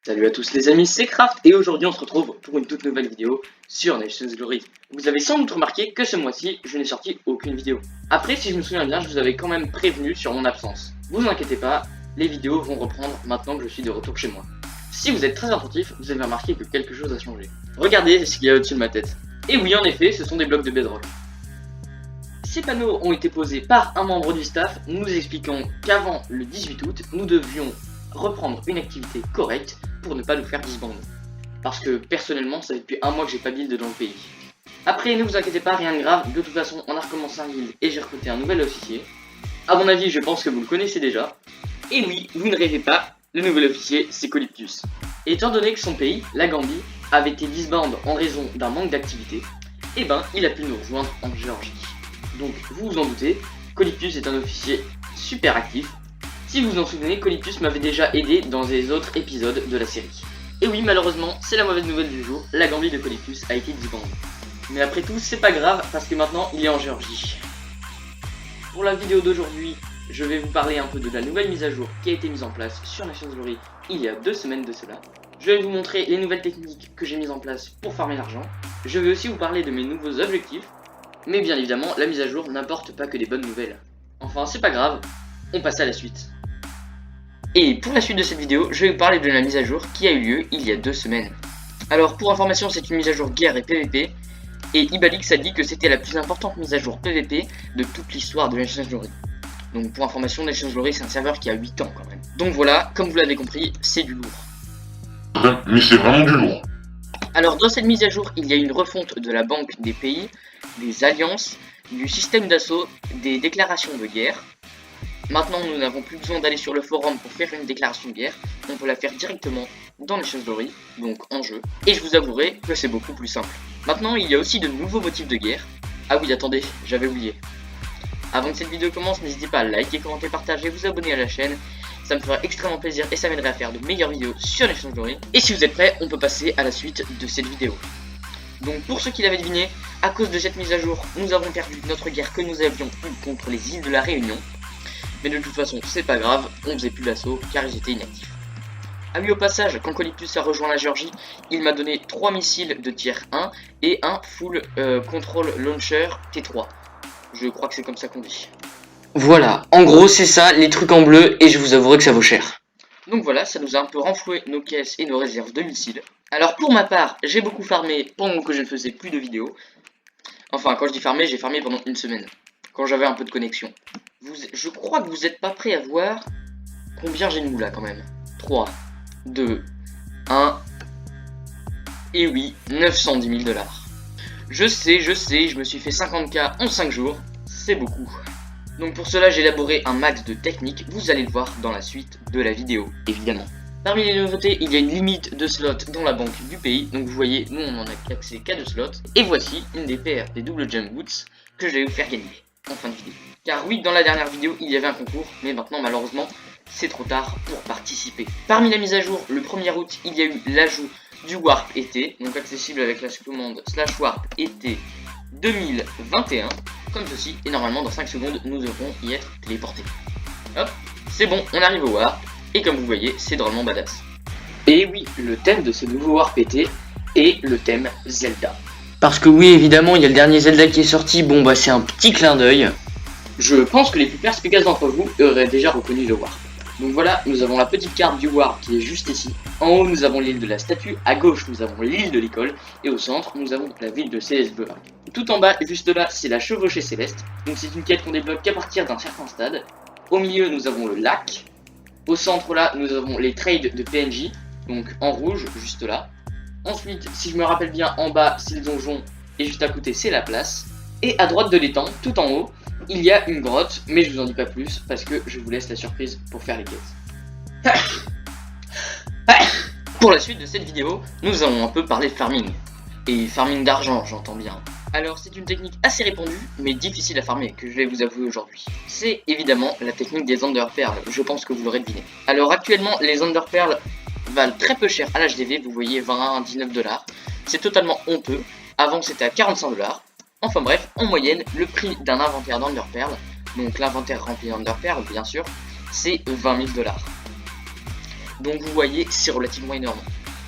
Salut à tous les amis, c'est Craft et aujourd'hui on se retrouve pour une toute nouvelle vidéo sur Nations Glory. Vous avez sans doute remarqué que ce mois-ci je n'ai sorti aucune vidéo. Après, si je me souviens bien, je vous avais quand même prévenu sur mon absence. Vous inquiétez pas, les vidéos vont reprendre maintenant que je suis de retour chez moi. Si vous êtes très attentif, vous avez remarqué que quelque chose a changé. Regardez ce qu'il y a au-dessus de ma tête. Et oui, en effet, ce sont des blocs de bedrock. Ces panneaux ont été posés par un membre du staff nous expliquant qu'avant le 18 août, nous devions reprendre une activité correcte pour ne pas nous faire disband. Parce que personnellement, ça fait depuis un mois que j'ai pas build dans le pays. Après, ne vous inquiétez pas, rien de grave, de toute façon, on a recommencé un guild et j'ai recruté un nouvel officier. A mon avis, je pense que vous le connaissez déjà. Et oui, vous ne rêvez pas, le nouvel officier, c'est Colyptus. Et étant donné que son pays, la Gambie, avait été disband en raison d'un manque d'activité, et ben, il a pu nous rejoindre en Géorgie. Donc, vous vous en doutez, Colyptus est un officier super actif. Si vous vous en souvenez, Colyptus m'avait déjà aidé dans les autres épisodes de la série. Et oui, malheureusement, c'est la mauvaise nouvelle du jour, la Gambie de Colyptus a été disband. Mais après tout, c'est pas grave, parce que maintenant, il est en Géorgie. Pour la vidéo d'aujourd'hui, je vais vous parler un peu de la nouvelle mise à jour qui a été mise en place sur Nations Glory il y a 2 semaines de cela. Je vais vous montrer les nouvelles techniques que j'ai mises en place pour farmer l'argent. Je vais aussi vous parler de mes nouveaux objectifs. Mais bien évidemment, la mise à jour n'apporte pas que des bonnes nouvelles. Enfin, c'est pas grave, on passe à la suite. Et pour la suite de cette vidéo, je vais vous parler de la mise à jour qui a eu lieu il y a 2 semaines. Alors pour information, c'est une mise à jour guerre et PVP, et Ibalix a dit que c'était la plus importante mise à jour PVP de toute l'histoire de Nations Glory. Donc pour information, Nations Glory c'est un serveur qui a 8 ans quand même. Donc voilà, comme vous l'avez compris, c'est du lourd. Mais c'est vraiment du lourd. Alors dans cette mise à jour, il y a une refonte de la banque des pays, des alliances, du système d'assaut, des déclarations de guerre. Maintenant, nous n'avons plus besoin d'aller sur le forum pour faire une déclaration de guerre, on peut la faire directement dans Nations Glory, donc en jeu. Et je vous avouerai que c'est beaucoup plus simple. Maintenant, il y a aussi de nouveaux motifs de guerre. Ah oui, attendez, j'avais oublié. Avant que cette vidéo commence, n'hésitez pas à liker, commenter, partager, vous abonner à la chaîne. Ça me ferait extrêmement plaisir et ça m'aiderait à faire de meilleures vidéos sur Nations Glory. Et si vous êtes prêts, on peut passer à la suite de cette vidéo. Donc pour ceux qui l'avaient deviné, à cause de cette mise à jour, nous avons perdu notre guerre que nous avions eue contre les îles de la Réunion. Mais de toute façon, c'est pas grave, on faisait plus l'assaut car ils étaient inactifs. Ah oui, au passage, quand Colyptus a rejoint la Géorgie, il m'a donné 3 missiles de tier 1 et un full control launcher T3. Je crois que c'est comme ça qu'on dit. Voilà, en gros c'est ça, les trucs en bleu, et je vous avouerai que ça vaut cher. Donc voilà, ça nous a un peu renfloué nos caisses et nos réserves de missiles. Alors pour ma part, j'ai beaucoup farmé pendant que je ne faisais plus de vidéos. Enfin, quand je dis farmer, j'ai farmé pendant une semaine, quand j'avais un peu de connexion. Je crois que vous n'êtes pas prêts à voir combien j'ai de moula quand même. 3, 2, 1, et oui, 910 000 $. Je sais, je me suis fait 50k en 5 jours, c'est beaucoup. Donc pour cela, j'ai élaboré un max de techniques, vous allez le voir dans la suite de la vidéo, évidemment. Parmi les nouveautés, il y a une limite de slots dans la banque du pays, donc vous voyez, nous on en a accès qu'à 2 slots. Et voici une des paires des double jump boots que je vais vous faire gagner en fin de vidéo. Car oui, dans la dernière vidéo, il y avait un concours, mais maintenant malheureusement, c'est trop tard pour participer. Parmi la mise à jour, le 1er août, il y a eu l'ajout du Warp été, donc accessible avec la commande /warp été 2021, comme ceci, et normalement dans 5 secondes nous devrons y être téléportés. Hop, c'est bon, on arrive au Warp, et comme vous voyez, c'est drôlement badass. Et oui, le thème de ce nouveau Warp été est le thème Zelda. Parce que oui, évidemment, il y a le dernier Zelda qui est sorti, bon bah c'est un petit clin d'œil. Je pense que les plus perspicaces d'entre vous auraient déjà reconnu le Warp. Donc voilà, nous avons la petite carte du Warp qui est juste ici. En haut, nous avons l'île de la statue, à gauche, nous avons l'île de l'école, et au centre, nous avons la ville de Célesburg. Tout en bas, juste là, c'est la chevauchée céleste, donc c'est une quête qu'on débloque qu'à partir d'un certain stade. Au milieu, nous avons le lac. Au centre, là, nous avons les trades de PNJ, donc en rouge, juste là. Ensuite, si je me rappelle bien, en bas, c'est le donjon, et juste à côté, c'est la place. Et à droite de l'étang, tout en haut, il y a une grotte, mais je vous en dis pas plus parce que je vous laisse la surprise pour faire les quêtes. Pour la suite de cette vidéo, nous allons un peu parler de farming. Et farming d'argent, j'entends bien. Alors c'est une technique assez répandue, mais difficile à farmer, que je vais vous avouer aujourd'hui. C'est évidemment la technique des Enderpearls, je pense que vous l'aurez deviné. Alors actuellement, les Enderpearls valent très peu cher à l'HDV, vous voyez 20 à 19 $. C'est totalement honteux, avant c'était à 45 $. Enfin bref, en moyenne, le prix d'un inventaire d'Enderpearl, donc l'inventaire rempli d'Enderpearl bien sûr, c'est 20 000 $. Donc vous voyez, c'est relativement énorme.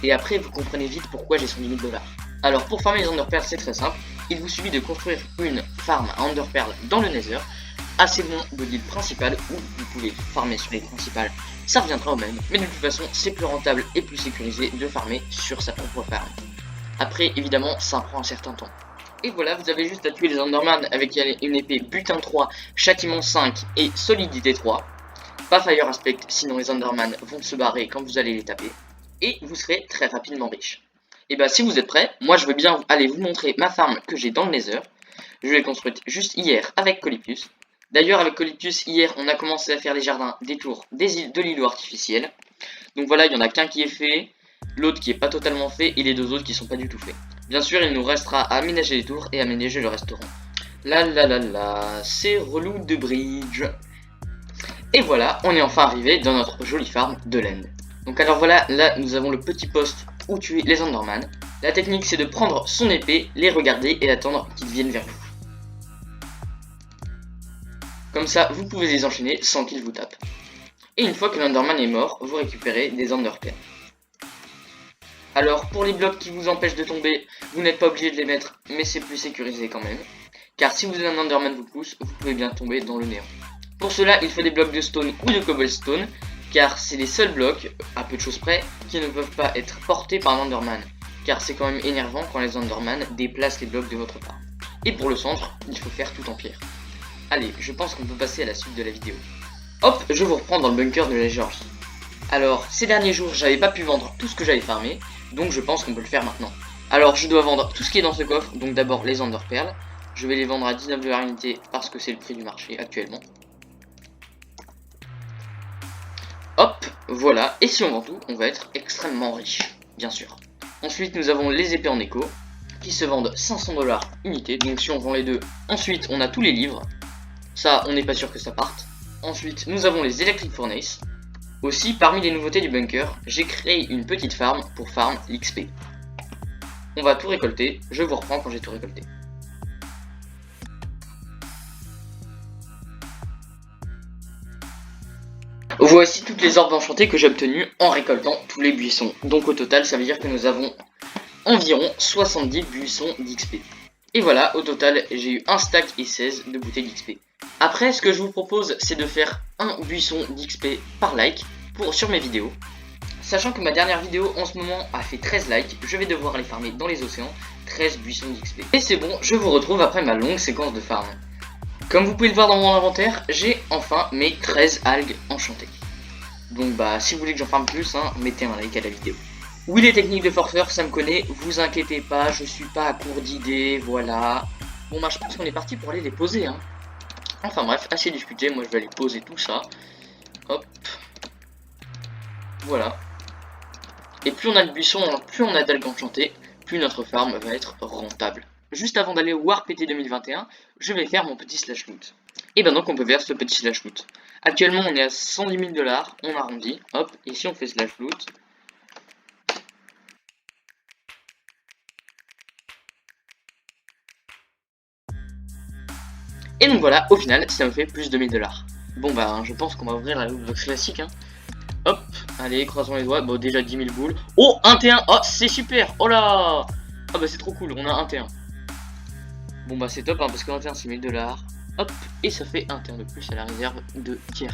Et après, vous comprenez vite pourquoi j'ai 110 000 $. Alors pour farmer les Enderpearls, c'est très simple. Il vous suffit de construire une farm à Enderpearls dans le Nether, assez loin de l'île principale, où vous pouvez farmer sur les principales, ça reviendra au même. Mais de toute façon, c'est plus rentable et plus sécurisé de farmer sur sa propre farm. Après, évidemment, ça prend un certain temps. Et voilà, vous avez juste à tuer les Enderman avec une épée butin 3, châtiment 5 et solidité 3. Pas fire aspect, sinon les Enderman vont se barrer quand vous allez les taper. Et vous serez très rapidement riche. Et bah si vous êtes prêts, moi je veux bien aller vous montrer ma farm que j'ai dans le Nether. Je l'ai construite juste hier avec Colyptus. D'ailleurs avec Colyptus, hier on a commencé à faire les jardins, des tours, de l'îlot artificiel. Donc voilà, il y en a qu'un qui est fait, l'autre qui est pas totalement fait et les deux autres qui sont pas du tout faits. Bien sûr, il nous restera à aménager les tours et aménager le restaurant. Là, c'est relou de bridge. Et voilà, on est enfin arrivé dans notre jolie farm de laine. Donc alors voilà, là nous avons le petit poste où tuer les Enderman. La technique c'est de prendre son épée, les regarder et d'attendre qu'ils viennent vers vous. Comme ça, vous pouvez les enchaîner sans qu'ils vous tapent. Et une fois que l'Enderman est mort, vous récupérez des Enderpearls. Alors pour les blocs qui vous empêchent de tomber, vous n'êtes pas obligé de les mettre, mais c'est plus sécurisé quand même. Car si un Enderman vous pousse, vous pouvez bien tomber dans le néant. Pour cela, il faut des blocs de stone ou de cobblestone, car c'est les seuls blocs, à peu de choses près, qui ne peuvent pas être portés par un Enderman. Car c'est quand même énervant quand les Enderman déplacent les blocs de votre part. Et pour le centre, il faut faire tout en pierre. Allez, je pense qu'on peut passer à la suite de la vidéo. Hop, je vous reprends dans le bunker de la Géorgie. Alors, ces derniers jours, j'avais pas pu vendre tout ce que j'avais farmé, donc je pense qu'on peut le faire maintenant. Alors, je dois vendre tout ce qui est dans ce coffre, donc d'abord les Enderpearls. Je vais les vendre à 19 $ l'unité parce que c'est le prix du marché actuellement. Hop, voilà, et si on vend tout, on va être extrêmement riche, bien sûr. Ensuite, nous avons les épées en écho, qui se vendent 500 $ unité, donc si on vend les deux, ensuite on a tous les livres. Ça, on n'est pas sûr que ça parte. Ensuite, nous avons les Electric Furnace. Aussi, parmi les nouveautés du bunker, j'ai créé une petite farm pour farm l'XP. On va tout récolter, je vous reprends quand j'ai tout récolté. Voici toutes les orbes enchantées que j'ai obtenues en récoltant tous les buissons. Donc au total, ça veut dire que nous avons environ 70 buissons d'XP. Et voilà, au total, j'ai eu un stack et 16 de bouteilles d'XP. Après, ce que je vous propose, c'est de faire un buisson d'XP par like sur mes vidéos. Sachant que ma dernière vidéo en ce moment a fait 13 likes, je vais devoir aller farmer dans les océans 13 buissons d'XP. Et c'est bon, je vous retrouve après ma longue séquence de farm. Comme vous pouvez le voir dans mon inventaire, j'ai enfin mes 13 algues enchantées. Donc bah, si vous voulez que j'en farme plus, hein, mettez un like à la vidéo. Oui, les techniques de forceur, ça me connaît, vous inquiétez pas, je suis pas à court d'idées, voilà. Bon bah, je pense qu'on est parti pour aller les poser, hein. Enfin bref, assez discuté, moi je vais aller poser tout ça. Hop. Voilà. Et plus on a de buissons, plus on a d'algues enchantées, plus notre farm va être rentable. Juste avant d'aller au Warp PT 2021, je vais faire mon petit slash loot. Et ben donc on peut faire ce petit slash loot. Actuellement on est à 110 000 $, on arrondit, hop, et si on fait slash loot, et donc voilà, au final, ça me fait plus de 1000 $. Bon bah, je pense qu'on va ouvrir la loot box classique, hein. Hop, allez, croisons les doigts, bon déjà 10 000 boules. Oh, un T1, oh, c'est super, oh là. Ah bah c'est trop cool, on a un T1. Bon bah c'est top, hein, parce qu'un T1 c'est 1000 $. Hop, et ça fait un T1 de plus à la réserve de tier 1.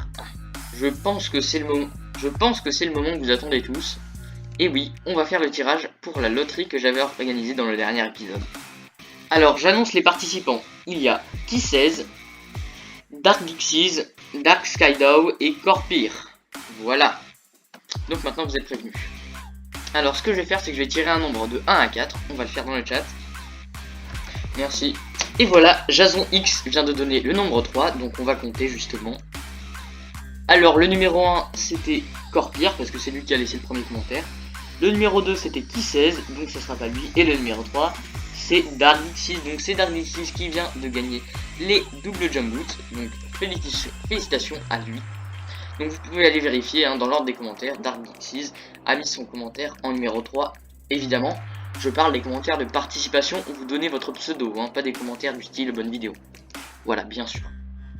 Je pense que c'est le moment que vous attendez tous. Et oui, on va faire le tirage pour la loterie que j'avais organisée dans le dernier épisode. Alors, j'annonce les participants. Il y a T16, Dark Dixies, Dark Skydow et Corpir. Voilà. Donc maintenant vous êtes prévenus. Alors, ce que je vais faire, c'est que je vais tirer un nombre de 1 à 4. On va le faire dans le chat. Merci. Et voilà, Jason X vient de donner le nombre 3, donc on va compter justement. Alors, le numéro 1, c'était Corpir, parce que c'est lui qui a laissé le premier commentaire. Le numéro 2, c'était T16, donc ça sera pas lui. Et le numéro 3, c'est Dark Dixies, donc c'est Dark Dixies qui vient de gagner les doubles jump boots. Donc félicitations à lui. Donc vous pouvez aller vérifier, hein, dans l'ordre des commentaires. Dark Dixies a mis son commentaire en numéro 3. Évidemment, je parle des commentaires de participation où vous donnez votre pseudo, hein, pas des commentaires du style bonne vidéo. Voilà, bien sûr.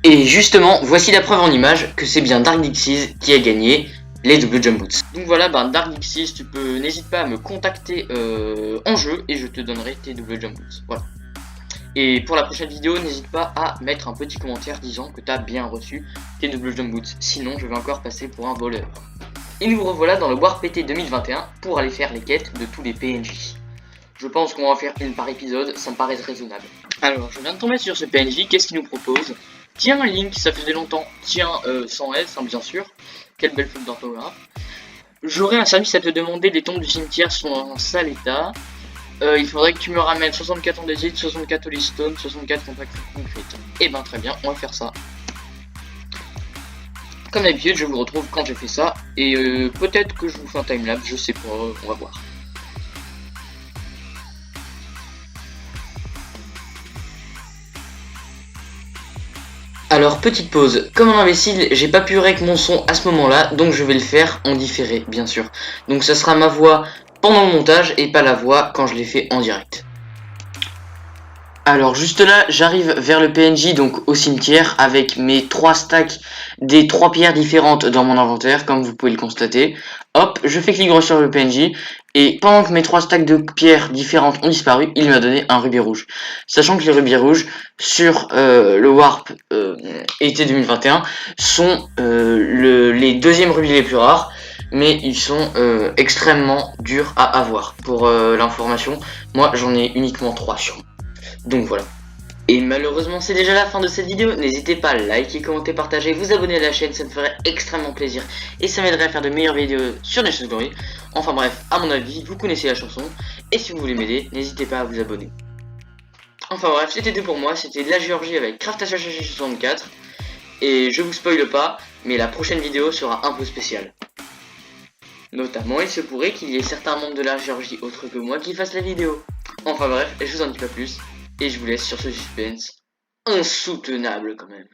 Et justement, voici la preuve en image que c'est bien Dark Dixies qui a gagné les double jump boots. Donc voilà, Dark Dixis, n'hésite pas à me contacter en jeu et je te donnerai tes double jump boots. Voilà. Et pour la prochaine vidéo, n'hésite pas à mettre un petit commentaire disant que tu as bien reçu tes double jump boots. Sinon, je vais encore passer pour un voleur. Et nous revoilà dans le War PT 2021 pour aller faire les quêtes de tous les PNJ. Je pense qu'on va en faire une par épisode, ça me paraît raisonnable. Alors, je viens de tomber sur ce PNJ, qu'est-ce qu'il nous propose? Tiens, Link, ça faisait longtemps. Tiens, sans S, hein, bien sûr. Quelle belle faute d'orthographe. J'aurais un service à te demander, les tombes du cimetière sont en sale état. Il faudrait que tu me ramènes 64 andésite, 64 holystone, 64 contacts concrètes. Et ben très bien, on va faire ça. Comme d'habitude, je vous retrouve quand j'ai fait ça. Et peut-être que je vous fais un timelapse, je sais pas, on va voir. Alors, petite pause, comme un imbécile, j'ai pas pu rec mon son à ce moment-là, donc je vais le faire en différé, bien sûr. Donc ça sera ma voix pendant le montage et pas la voix quand je l'ai fait en direct. Alors juste là, j'arrive vers le PNJ, donc au cimetière, avec mes 3 stacks des 3 pierres différentes dans mon inventaire, comme vous pouvez le constater. Hop, je fais clic droit sur le PNJ, et pendant que mes 3 stacks de pierres différentes ont disparu, il m'a donné un rubis rouge. Sachant que les rubis rouges, sur le Warp été 2021, sont les deuxièmes rubis les plus rares, mais ils sont extrêmement durs à avoir. Pour l'information, moi j'en ai uniquement 3 sur moi. Donc voilà. Et malheureusement c'est déjà la fin de cette vidéo, n'hésitez pas à liker, commenter, partager, vous abonner à la chaîne, ça me ferait extrêmement plaisir et ça m'aiderait à faire de meilleures vidéos sur les Story. Enfin bref, à mon avis, vous connaissez la chanson, et si vous voulez m'aider, n'hésitez pas à vous abonner. Enfin bref, c'était tout pour moi, c'était de la Géorgie avec Craft64, et je vous spoile pas, mais la prochaine vidéo sera un peu spéciale. Notamment, il se pourrait qu'il y ait certains membres de la Géorgie autres que moi qui fassent la vidéo. Enfin bref, je vous en dis pas plus. Et je vous laisse sur ce suspense insoutenable quand même.